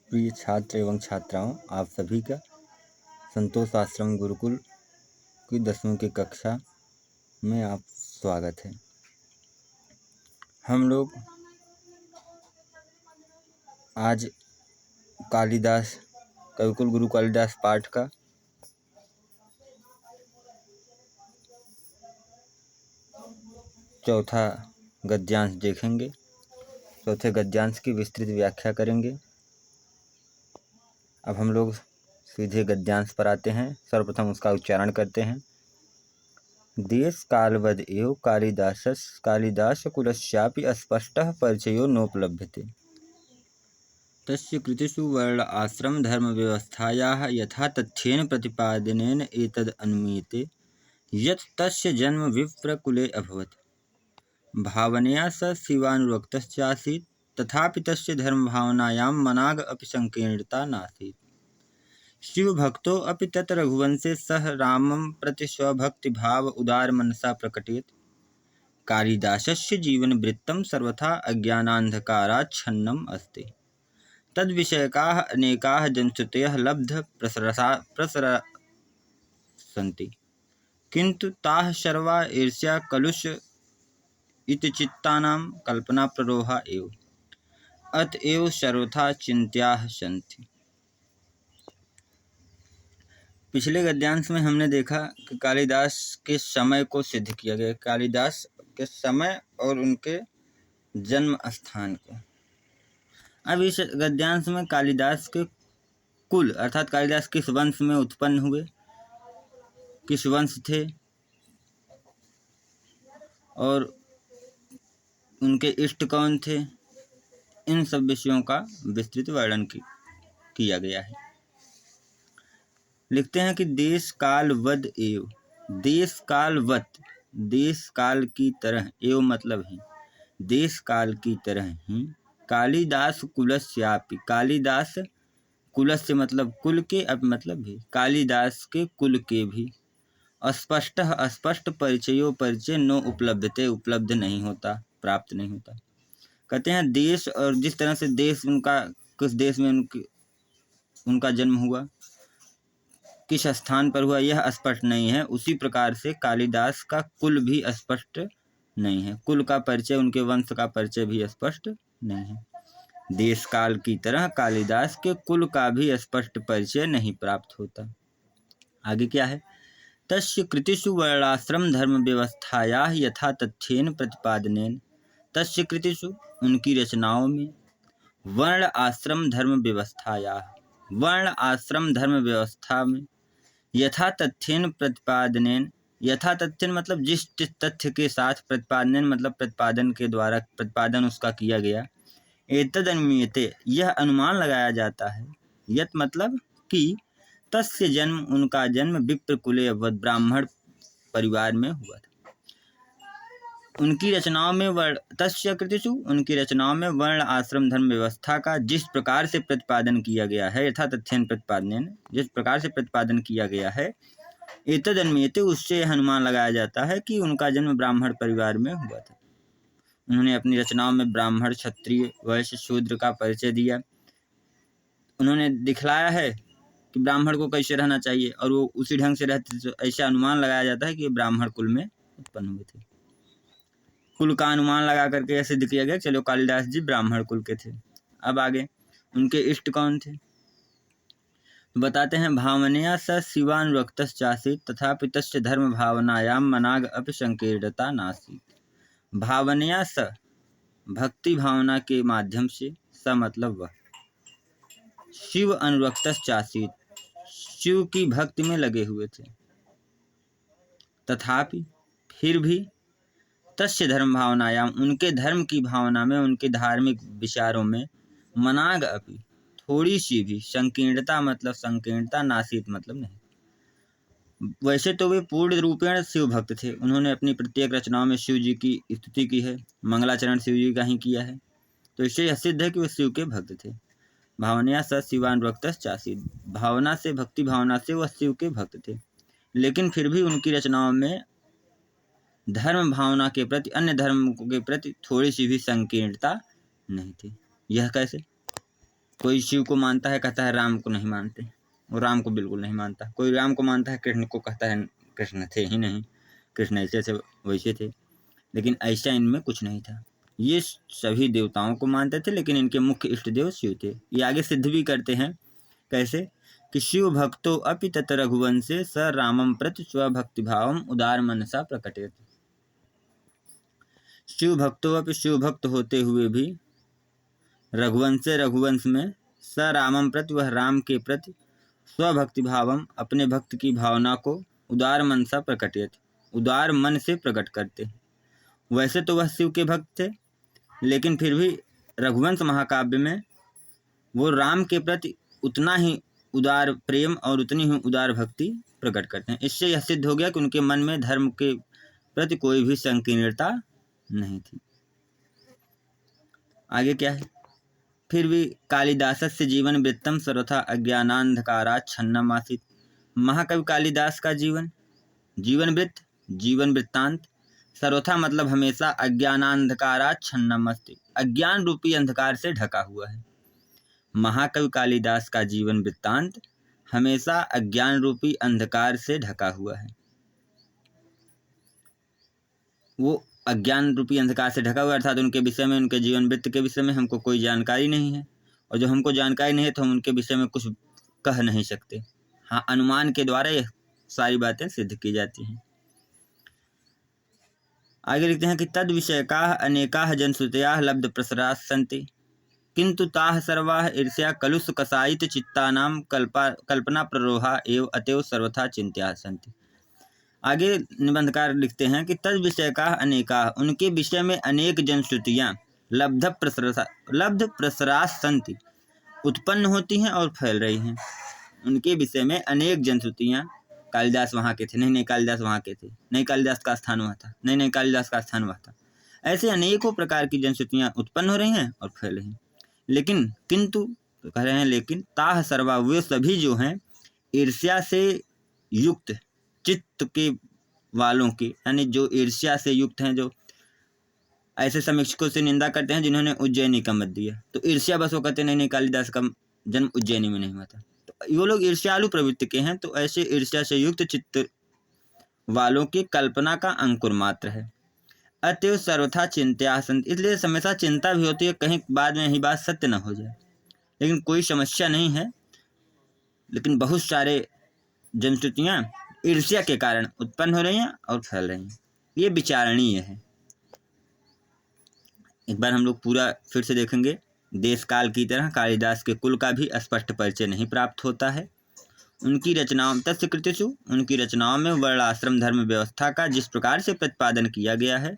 प्रिय छात्र एवं छात्राओं, आप सभी का संतोष आश्रम गुरुकुल की 10वीं की कक्षा में आप स्वागत है। हम लोग आज कालिदास कविकुल गुरु कालिदास पाठ का चौथा गद्यांश देखेंगे। चौथे गद्यांश की विस्तृत व्याख्या करेंगे। अब हम लोग सीधे गद्यांश पर आते हैं। सर्वप्रथम उसका उच्चारण करते हैं। देश कालवद एव कालिदास कुलस्यापि स्पष्टः परिचयो नोपलभ्यते। तस्य कृतिषु वर्ण आश्रम धर्म व्यवस्थायाः यथा तथ्येन प्रतिपादनेन एतद् अनुमीयते यत् तस्य जन्म विप्रकुले अभवत्। भावनया स शिवानुरक्तश्चासीत्, तथापि तस्य धर्मभावनायां मनाग अपि संकीर्णता नासीत्। शिवभक्तो अपि तत् रघुवंशे सह रामं प्रति स्वभक्तिभाव उदारमनसा प्रकटयत्। कालिदासस्य जीवनवृत्तं सर्वथा अज्ञानान्धकाराच्छन्नम् अस्ति। तद्विषयकाः अनेकाः जनश्रुतयः लब्धप्रसरा सन्ति, किन्तु ताः सर्वा ईर्ष्या कलुष इति चित्तानां कल्पनाप्ररोहा एव। अतएव सर्वथा चिन्त्याः सन्ति। पिछले गद्यांश में हमने देखा कि कालिदास के समय को सिद्ध किया गया, कालिदास के समय और उनके जन्म स्थान को। अब इस गद्यांश में कालिदास के कुल अर्थात कालिदास किस वंश में उत्पन्न हुए, किस वंश थे और उनके इष्ट कौन थे, इन सब विषयों का विस्तृत वर्णन किया गया है। लिखते हैं कि देश काल वद एव, देश काल वत, देश काल की तरह, एव मतलब ही, देश काल की तरह ही, कालिदास कुलस्यापि, कालिदास कुलस्य मतलब कुल के, अब मतलब भी, कालिदास के कुल के भी, स्पष्ट स्पष्ट परिचयो परिचय नो उपलब्धते, उपलब्ध नहीं होता, प्राप्त नहीं होता। कहते हैं देश, और जिस तरह से देश उनका, किस देश में उनका जन्म हुआ, किस स्थान पर हुआ, यह स्पष्ट नहीं है। उसी प्रकार से कालिदास का कुल भी स्पष्ट नहीं है, कुल का परिचय, उनके वंश का परिचय भी स्पष्ट नहीं है। देश काल की तरह कालिदास के कुल का भी स्पष्ट परिचय नहीं प्राप्त होता। आगे क्या है? तस्य कृतिषु वर्णाश्रम धर्म व्यवस्थायाः यथा तथ्येन प्रतिपादनेन, तस्य कृतिषु उनकी रचनाओं में, वर्ण आश्रम धर्म व्यवस्थायाः, वर्ण आश्रम धर्म व्यवस्था में, यथा तथ्येन प्रतिपादनेन, यथा तथ्यन मतलब जिस तथ्य के साथ, प्रतिपादनेन मतलब प्रतिपादन के द्वारा, प्रतिपादन उसका किया गया, एतद् अनुमीयते यह अनुमान लगाया जाता है, यत मतलब कि तस्य जन्म, उनका जन्म विप्रकुले अभवत, ब्राह्मण परिवार में हुआ था। उनकी रचनाओं में तस्य कृतिषु, उनकी रचनाओं में वर्ण आश्रम धर्म व्यवस्था का जिस प्रकार से प्रतिपादन किया गया है, यथा तथ्यन प्रतिपादनेन, जिस प्रकार से प्रतिपादन किया गया है, एतद् अनुमीयते उससे यह अनुमान लगाया जाता है कि उनका जन्म ब्राह्मण परिवार में हुआ था। उन्होंने अपनी रचनाओं में ब्राह्मण, क्षत्रिय, वैश्य, शूद्र का परिचय दिया। उन्होंने दिखलाया है कि ब्राह्मण को कैसे रहना चाहिए, और वो उसी ढंग से रहते थे। ऐसा अनुमान लगाया जाता है कि ब्राह्मण कुल में उत्पन्न हुए थे। कुल का अनुमान लगा करके यह सिद्ध किया गया, चलो कालिदास जी ब्राह्मण कुल के थे। अब आगे उनके इष्ट कौन थे, तो बताते हैं। भावनया स शिवानुरक्तश्चासीत्, तथापि तस्य धर्म भावनायां मनाग अपि संकीर्णता नासीत्। भावनया स, भक्ति भावना के माध्यम से, स मतलब वह, शिव अनुरक्तश्चासीत्, शिव की भक्ति में लगे हुए थे, तथापि फिर भी, तस्य धर्म भावनायाम उनके धर्म की भावना में, उनके धार्मिक विचारों में, मनाग अपि थोड़ी सी भी, संकीर्णता मतलब संकीर्णता, नासीत मतलब नहीं। वैसे तो वे पूर्ण रूपेण शिव भक्त थे। उन्होंने अपनी प्रत्येक रचनाओं में शिव जी की स्तुति की है, मंगलाचरण शिव जी का ही किया है, तो इससे यह सिद्ध है कि वे शिव के भक्त थे। भावनया स शिवानुरक्तश्चासीत्, भावना से, भक्ति भावना से वह शिव के भक्त थे, लेकिन फिर भी उनकी रचनाओं में धर्म भावना के प्रति, अन्य धर्म के प्रति थोड़ी सी भी संकीर्णता नहीं थी। यह कैसे? कोई शिव को मानता है, कहता है राम को नहीं मानते, और राम को बिल्कुल नहीं मानता। कोई राम को मानता है, कृष्ण को कहता है कृष्ण थे ही नहीं, कृष्ण ऐसे थे वैसे थे, लेकिन ऐसा इनमें कुछ नहीं था। ये सभी देवताओं को मानते थे, लेकिन इनके मुख्य इष्ट देव शिव थे। ये आगे सिद्ध भी करते हैं। कैसे कि शिव भक्तो अपि तत रघुवंशे स रामम प्रति स्वभक्ति भावम उदार मनसा प्रकटेत। शिव भक्तो अपि शिव भक्त होते हुए भी रघुवंशे रघुवंश में स रामम प्रति वह राम के प्रति स्वभक्ति भावम अपने भक्त की भावना को उदार मनसा प्रकटेत उदार मन से प्रकट करते हैं। वैसे तो वह शिव के भक्त थे, लेकिन फिर भी रघुवंश महाकाव्य में वो राम के प्रति उतना ही उदार प्रेम और उतनी ही उदार भक्ति प्रकट करते हैं। इससे यह सिद्ध हो गया कि उनके मन में धर्म के प्रति कोई भी संकीर्णता नहीं थी। आगे क्या है, फिर भी कालिदासस्य जीवन वृत्तम सर्वथा अज्ञानांधकाराच्छन्नम आसीत्। महाकवि कालिदास का जीवन वृत्त, जीवन वृत्तांत सर्वथा मतलब हमेशा अज्ञानांधकाराच्छन्नम अस्ति, अज्ञान रूपी अंधकार से ढका हुआ है। महाकवि कालिदास का जीवन वृत्तांत हमेशा अज्ञान रूपी अंधकार से ढका हुआ है। वो अज्ञान रूपी अंधकार से ढका हुआ अर्थात उनके विषय में, उनके जीवन वृत्त के विषय में हमको कोई जानकारी नहीं है, और जो हमको जानकारी नहीं है तो हम उनके विषय में कुछ कह नहीं सकते। हाँ, अनुमान के द्वारा यह सारी बातें सिद्ध की जाती हैं। आगे लिखते हैं कि तद विषय का अनेका जनश्रुतया लब्ध प्रसरा सन्ति किंतु ताः सर्वाः ईर्ष्या कलुष कसायित चित्तानां कल्पना प्ररोहा एव अतएव सर्वथा चिंत्या सन्ति। आगे निबंधकार लिखते हैं कि तद विषय का अनेका, उनके विषय में अनेक जनश्रुतियाँ लब्ध प्रसरा सन्ति उत्पन्न होती हैं और फैल रही हैं। उनके विषय में अनेक जनश्रुतियाँ, कालिदास वहाँ के थे, नहीं कालिदास वहाँ के थे, नहीं कालिदास का स्थान वहाँ था, नहीं कालिदास का स्थान वहाँ था, ऐसे अनेकों प्रकार की जनश्रुतियाँ उत्पन्न हो रही हैं और फैल रही हैं। लेकिन किंतु तो कह रहे हैं लेकिन ताह सर्वा, वे सभी जो हैं ईर्ष्या से युक्त चित्त के वालों के, यानी जो ईर्ष्या से युक्त हैं, जो ऐसे समीक्षकों से निंदा करते हैं जिन्होंने उज्जैनी का मत दिया, तो ईर्ष्या बस वो कहते नहीं कालिदास का जन्म उज्जैनी में नहीं हुआ था, तो वो लोग ईर्ष्यालु प्रवृत्ति के हैं। तो ऐसे ईर्ष्या से युक्त चित्त वालों की कल्पना का अंकुर मात्र है। अतएव सर्वथा चिंत्या सन्ति, इसलिए हमेशा चिंता भी होती है कहीं बाद में यही बात सत्य न हो जाए। लेकिन कोई समस्या नहीं है, लेकिन बहुत सारे जनश्रुतियाँ ईर्ष्या के कारण उत्पन्न हो रही हैं और फैल रही हैं, ये विचारणीय है। एक बार हम लोग पूरा फिर से देखेंगे। देश काल की तरह कालिदास के कुल का भी स्पष्ट परिचय नहीं प्राप्त होता है। उनकी रचनाओं तस्य कृतिषु, उनकी रचनाओं में वर्णाश्रम धर्म व्यवस्था का जिस प्रकार से प्रतिपादन किया गया है,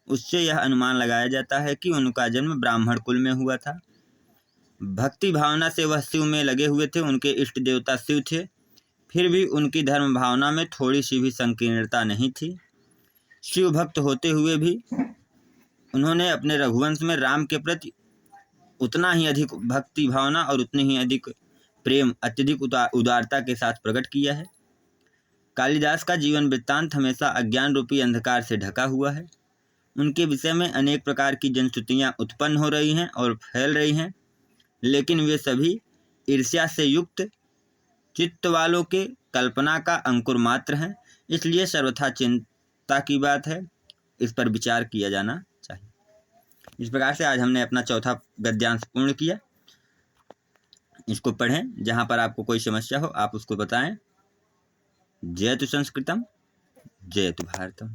उससे यह अनुमान लगाया जाता है कि उनका जन्म ब्राह्मण कुल में हुआ था। भक्ति भावना से वह शिव में लगे हुए थे, उनके इष्ट देवता शिव थे, फिर भी उनकी धर्म भावना में थोड़ी सी भी संकीर्णता नहीं थी। शिव भक्त होते हुए भी उन्होंने अपने रघुवंश में राम के प्रति उतना ही अधिक भक्ति भावना और उतनी ही अधिक प्रेम अत्यधिक उदारता के साथ प्रकट किया है। कालिदास का जीवन वृत्तांत हमेशा अज्ञान रूपी अंधकार से ढका हुआ है। उनके विषय में अनेक प्रकार की जनश्रुतियाँ उत्पन्न हो रही हैं और फैल रही हैं, लेकिन वे सभी ईर्ष्या से युक्त चित्त वालों के कल्पना का अंकुर मात्र हैं। इसलिए सर्वथा चिंता की बात है, इस पर विचार किया जाना चाहिए। इस प्रकार से आज हमने अपना चौथा गद्यांश पूर्ण किया। इसको पढ़ें, जहाँ पर आपको कोई समस्या हो आप उसको बताएं। जयतु संस्कृतम, जयतु भारतम।